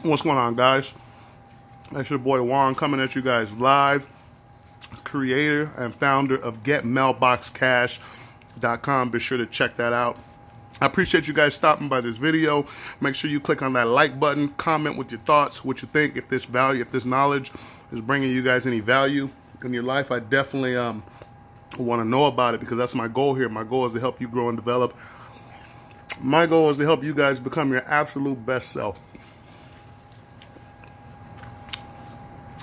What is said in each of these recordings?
What's going on, guys? That's your boy Juan coming at you guys live, creator and founder of GetMailboxCash.com. Be sure to check that out. I appreciate you guys stopping by this video. Make sure you click on that like button, comment with your thoughts, what you think, if this value, if this knowledge is bringing you guys any value in your life. I definitely want to know about it, because that's my goal here. My goal is to help you grow and develop. My goal is to help you guys become your absolute best self.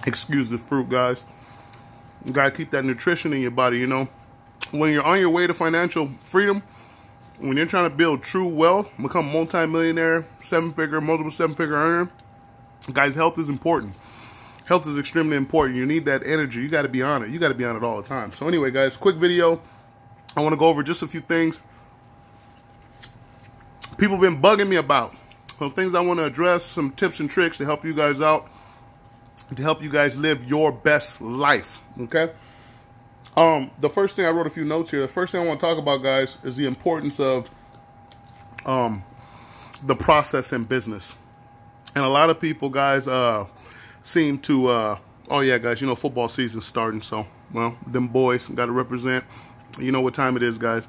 Excuse the fruit, guys. You gotta keep that nutrition in your body, you know. When you're on your way to financial freedom, when you're trying to build true wealth, become multi-millionaire, multiple seven-figure earner, guys, health is important. Health is extremely important. You need that energy. You got to be on it. You got to be on it all the time. So anyway, guys, quick video. I want to go over just a few things people have been bugging me about. Some things I want to address, some tips and tricks to help you guys out, to help you guys live your best life, okay? The first thing, I wrote a few notes here. The first thing I want to talk about, guys, is the importance of the process in business. And a lot of people, guys, seem to, oh yeah, guys, you know, football season's starting, so, well, them boys got to represent. You know what time it is, guys.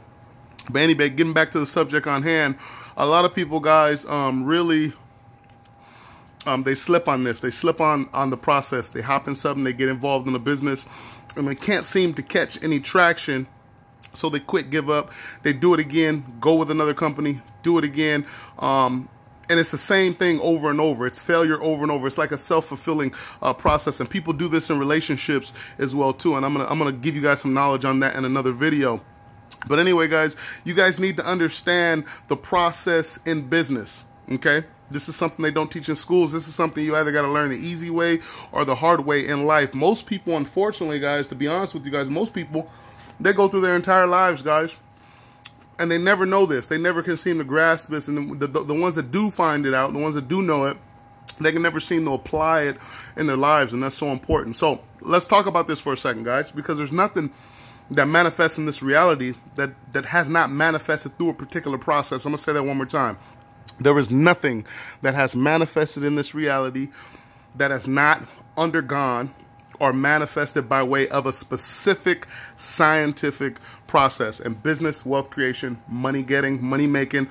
But anyway, getting back to the subject on hand, a lot of people, guys, really... they slip on this. They slip on the process. They hop in something, they get involved in a business, and they can't seem to catch any traction, so they quit, give up. They do it again, go with another company, do it again, and it's the same thing over and over. It's failure over and over. It's like a self-fulfilling process, and people do this in relationships as well too, and I'm gonna give you guys some knowledge on that in another video. But anyway, guys, you guys need to understand the process in business, okay? This is something they don't teach in schools. This is something you either got to learn the easy way or the hard way in life. Most people, unfortunately, guys, to be honest with you guys, most people, they go through their entire lives, guys, and they never know this. They never can seem to grasp this. And the ones that do find it out, the ones that do know it, they can never seem to apply it in their lives, and that's so important. So let's talk about this for a second, guys, because there's nothing that manifests in this reality that has not manifested through a particular process. I'm going to say that one more time. There is nothing that has manifested in this reality that has not undergone or manifested by way of a specific scientific process. And business, wealth creation, money getting, money making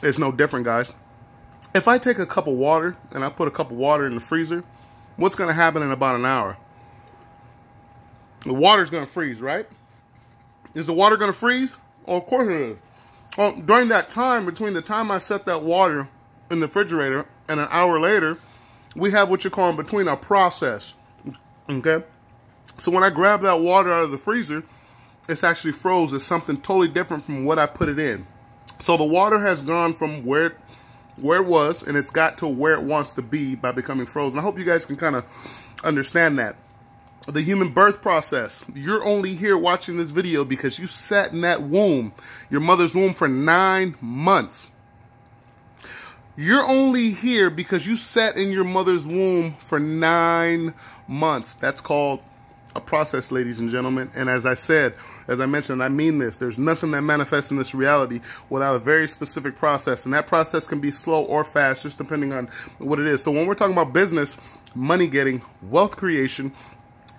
is no different, guys. If I take a cup of water and I put a cup of water in the freezer, what's going to happen in about an hour? The water's going to freeze, right? Is the water going to freeze? Oh, of course it is. Well, during that time, between the time I set that water in the refrigerator and an hour later, we have what you call in between a process, okay? So when I grab that water out of the freezer, it's actually froze. It's something totally different from what I put it in. So the water has gone from where it was, and it's got to where it wants to be by becoming frozen. I hope you guys can kind of understand that. The human birth process. You're only here watching this video because you sat in that womb, your mother's womb, for 9 months. You're only here because you sat in your mother's womb for 9 months. That's called a process, ladies and gentlemen. And as I said, as I mentioned, I mean this, there's nothing that manifests in this reality without a very specific process. And that process can be slow or fast, just depending on what it is. So when we're talking about business, money getting, wealth creation,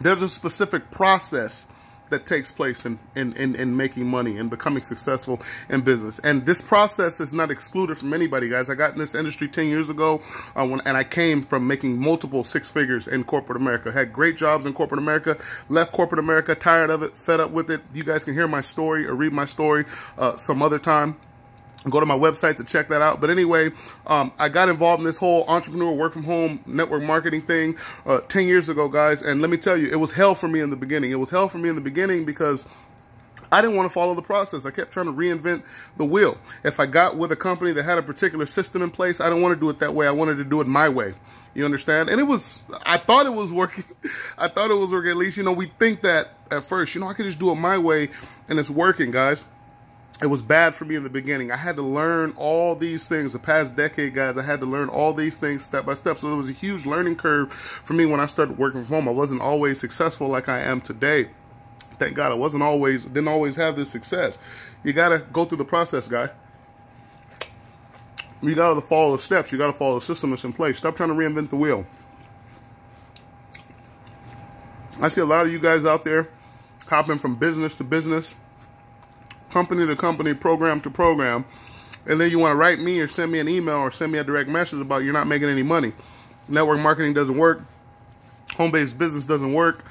there's a specific process that takes place in making money and becoming successful in business. And this process is not excluded from anybody, guys. I got in this industry 10 years ago, and I came from making multiple six figures in corporate America. Had great jobs in corporate America, left corporate America, tired of it, fed up with it. You guys can hear my story or read my story some other time. Go to my website to check that out. But anyway, I got involved in this whole entrepreneur work from home network marketing thing 10 years ago, guys. And let me tell you, it was hell for me in the beginning. It was hell for me in the beginning because I didn't want to follow the process. I kept trying to reinvent the wheel. If I got with a company that had a particular system in place, I didn't want to do it that way. I wanted to do it my way. You understand? And I thought it was working. I thought it was working. At least, you know, we think that at first, you know, I could just do it my way and it's working, guys. It was bad for me in the beginning. I had to learn all these things. The past decade, guys, I had to learn all these things step by step. So there was a huge learning curve for me when I started working from home. I wasn't always successful like I am today. Thank God I didn't always have this success. You got to go through the process, guy. You got to follow the steps. You got to follow the system that's in place. Stop trying to reinvent the wheel. I see a lot of you guys out there hopping from business to business, company to company, program to program, and then you want to write me or send me an email or send me a direct message about you're not making any money. Network marketing doesn't work. Home-based business doesn't work.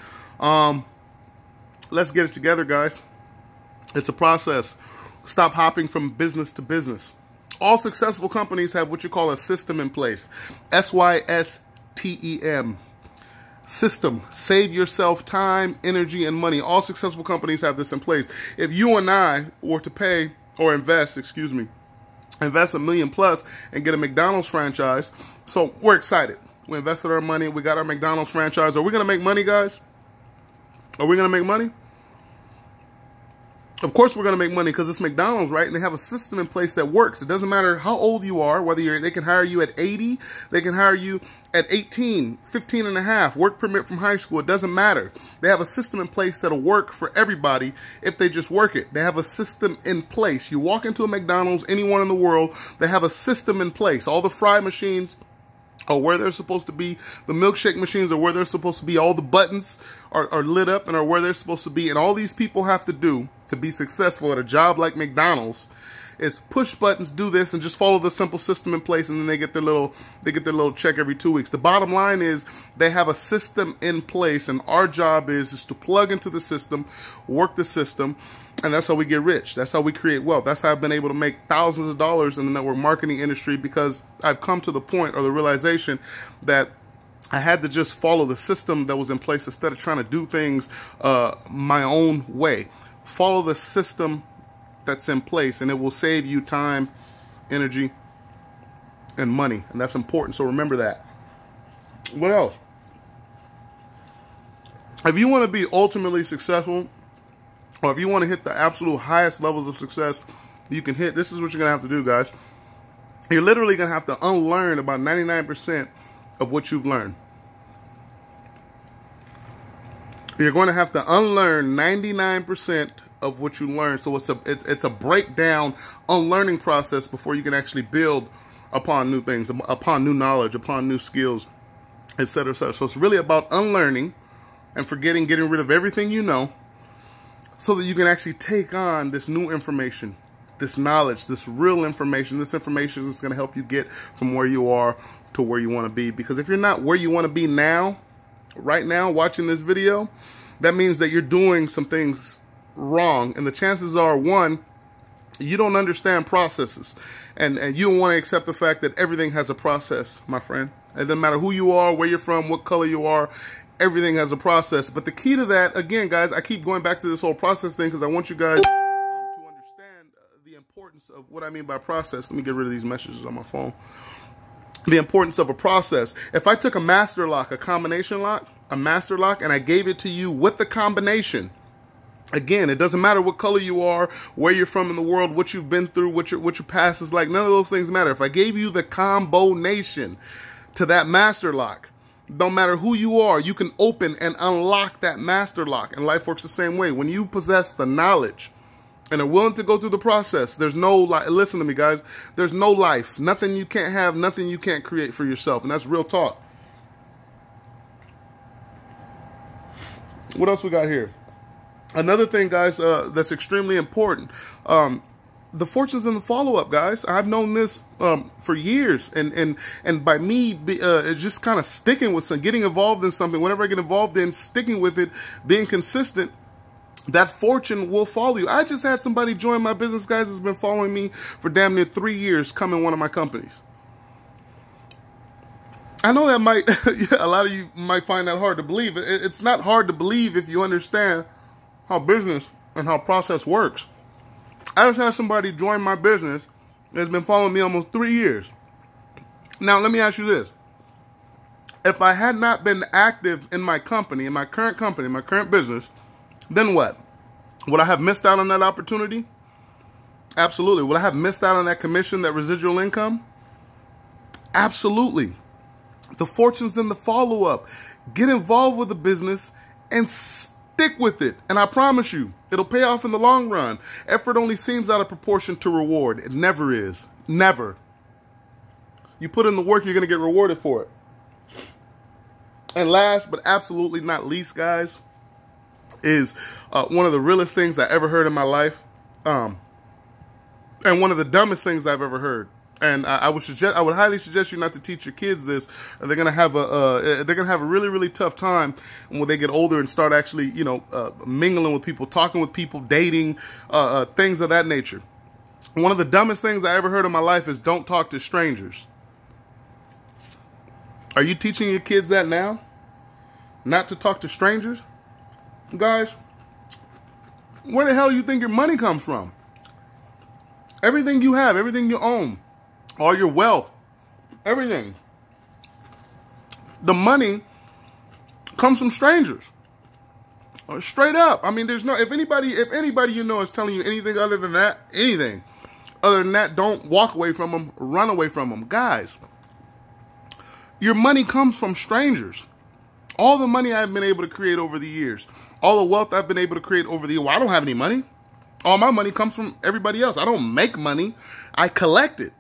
Let's get it together, guys. It's a process. Stop hopping from business to business. All successful companies have what you call a system in place. SYSTEM. System. Save yourself time, energy, and money. All successful companies have this in place. If you and I were to pay or invest, invest $1 million plus and get a McDonald's franchise, so we're excited. We invested our money. We got our McDonald's franchise. Are we going to make money, guys? Are we going to make money? Of course we're going to make money because it's McDonald's, right? And they have a system in place that works. It doesn't matter how old you are, whether they can hire you at 80, they can hire you at 18, 15 and a half, work permit from high school. It doesn't matter. They have a system in place that'll work for everybody if they just work it. They have a system in place. You walk into a McDonald's, anyone in the world, they have a system in place. All the fry machines are where they're supposed to be. The milkshake machines are where they're supposed to be. All the buttons are lit up and are where they're supposed to be. And all these people have to do to be successful at a job like McDonald's is push buttons, do this, and just follow the simple system in place, and then they get their little check every 2 weeks. The bottom line is they have a system in place, and our job is to plug into the system, work the system, and that's how we get rich. That's how we create wealth. That's how I've been able to make thousands of dollars in the network marketing industry, because I've come to the point or the realization that I had to just follow the system that was in place instead of trying to do things my own way. Follow the system that's in place, and it will save you time, energy, and money. And that's important, so remember that. What else? If you want to be ultimately successful, or if you want to hit the absolute highest levels of success you can hit, this is what you're going to have to do, guys. You're literally going to have to unlearn about 99% of what you've learned. You're going to have to unlearn 99% of what you learned. So it's a breakdown, unlearning process before you can actually build upon new things, upon new knowledge, upon new skills, etc., etc. So it's really about unlearning and forgetting, getting rid of everything you know, so that you can actually take on this new information, this knowledge, this real information. This information is going to help you get from where you are to where you want to be. Because if you're not where you want to be now, right now, watching this video, that means that you're doing some things wrong. And the chances are, one, you don't understand processes. And you don't want to accept the fact that everything has a process, my friend. It doesn't matter who you are, where you're from, what color you are. Everything has a process. But the key to that, again, guys, I keep going back to this whole process thing because I want you guys to understand the importance of what I mean by process. Let me get rid of these messages on my phone. The importance of a process. If I took a master lock, a combination lock, a master lock, and I gave it to you with the combination, again, it doesn't matter what color you are, where you're from in the world, what you've been through, what your past is like. None of those things matter. If I gave you the combination to that master lock, don't matter who you are, you can open and unlock that master lock. And life works the same way. When you possess the knowledge and are willing to go through the process, there's no life. Listen to me, guys. There's no life. Nothing you can't have, nothing you can't create for yourself. And that's real talk. What else we got here? Another thing, guys, that's extremely important. The fortunes in the follow-up, guys. I've known this for years, and by me just kind of sticking with something, getting involved in something, whatever I get involved in, sticking with it, being consistent, that fortune will follow you. I just had somebody join my business, guys, that's been following me for damn near 3 years, come in one of my companies. I know that might, a lot of you might find that hard to believe. It's not hard to believe if you understand how business and how process works. I just had somebody join my business that's been following me almost 3 years. Now, let me ask you this. If I had not been active in my company, in my current business, then what? Would I have missed out on that opportunity? Absolutely. Would I have missed out on that commission, that residual income? Absolutely. The fortune's in the follow-up. Get involved with the business and stick with it. And I promise you, it'll pay off in the long run. Effort only seems out of proportion to reward. It never is. Never. You put in the work, you're going to get rewarded for it. And last but absolutely not least, guys, is one of the realest things I ever heard in my life, and one of the dumbest things I've ever heard. And I would highly suggest you not to teach your kids this, or they're gonna have a really, really tough time when they get older and start actually, you know, mingling with people, talking with people, dating, things of that nature. One of the dumbest things I ever heard in my life is don't talk to strangers. Are you teaching your kids that now? Not to talk to strangers? Guys, where the hell do you think your money comes from? Everything you have, everything you own, all your wealth, everything. The money comes from strangers. Straight up. I mean, there's no, if anybody you know is telling you anything other than that, don't walk away from them, run away from them. Guys, your money comes from strangers. All the money I've been able to create over the years, all the wealth I've been able to create over the years, well, I don't have any money. All my money comes from everybody else. I don't make money. I collect it.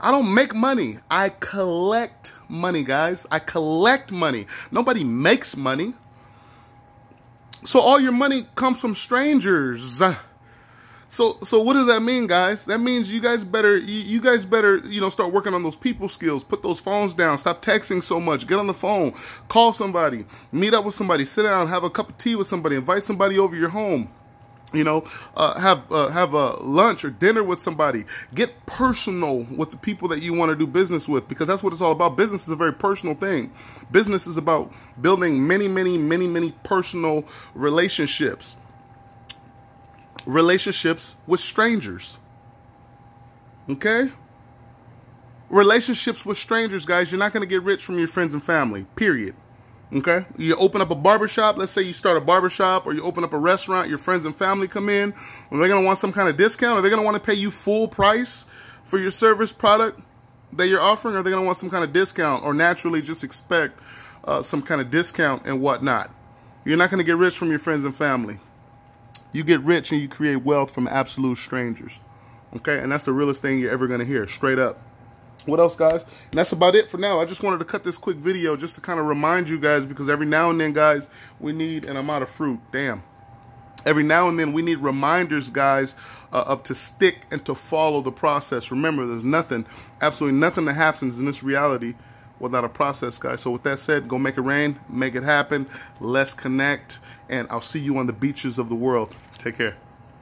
I don't make money. I collect money, guys. I collect money. Nobody makes money. So all your money comes from strangers. So what does that mean, guys? That means you guys better, you know, start working on those people skills. Put those phones down. Stop texting so much. Get on the phone. Call somebody. Meet up with somebody. Sit down. Have a cup of tea with somebody. Invite somebody over your home. You know, have a lunch or dinner with somebody. Get personal with the people that you want to do business with, because that's what it's all about. Business is a very personal thing. Business is about building many personal relationships. Relationships with strangers. Okay? Relationships with strangers, guys. You're not going to get rich from your friends and family, period. Okay? You open up a barbershop. Let's say you start a barbershop, or you open up a restaurant. Your friends and family come in. Are they going to want some kind of discount? Are they going to want to pay you full price for your service product that you're offering? Or are they going to want some kind of discount, or naturally just expect some kind of discount and whatnot? You're not going to get rich from your friends and family. You get rich and you create wealth from absolute strangers. Okay? And that's the realest thing you're ever going to hear, straight up. What else, guys? And that's about it for now. I just wanted to cut this quick video just to kind of remind you guys, because every now and then, guys, we need, and I'm out of fruit, damn. Every now and then we need reminders, guys, of to stick and to follow the process. Remember, there's nothing, absolutely nothing that happens in this reality without a process, guys. So with that said, go make it rain, make it happen. Let's connect, and I'll see you on the beaches of the world. Take care.